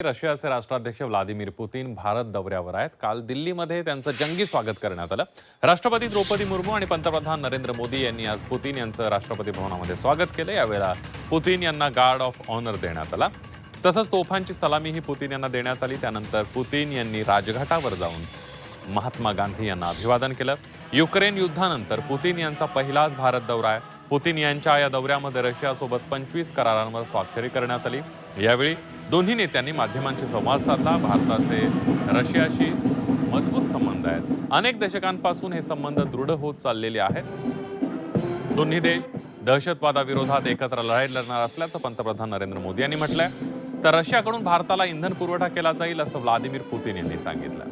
रशियाचे राष्ट्राध्यक्ष Vladimir Putin Bharat दौऱ्यावर आहेत। काल दिल्लीमध्ये त्यांचं जंगी स्वागत करण्यात आलं। राष्ट्रपती द्रौपदी मुर्मू आणि पंतप्रधान नरेंद्र मोदी यांनी आज पुतीन यांचं राष्ट्रपती भवनामध्ये स्वागत केलं। यावेळेला पुतीन यांना गार्ड ऑफ ऑनर देण्यात आला। तसंच तोफांची सलामीही पुतीन यांना देण्यात आली। त्यानंतर पुतीन यांनी राजघाटावर जाऊन महात्मा गांधी यांना अभिवादन केलं। युक्रेन युद्धानंतर पुतीन यांचा पहिलाच भारत दौरा आहे। पुतीन यांच्या या दौऱ्यामध्ये रशियासोबत 25 करारांवर स्वाक्षरी करण्यात आली। यावेळी दोन्ही नेत्यांनी माध्यमांशी संवाद साधला। भारताचे रशियाशी मजबूत संबंध आहेत। अनेक दशकांपासून हे संबंध दृढ होत चाललेले आहेत। दोन्ही देश दहशतवादाविरोधात एकत्र लढाई लढणार असल्याचं पंतप्रधान नरेंद्र मोदी यांनी म्हटलंय। तर रशियाकडून भारताला इंधन पुरवठा केला जाईल असं व्लादिमीर पुतीन यांनी सांगितलं।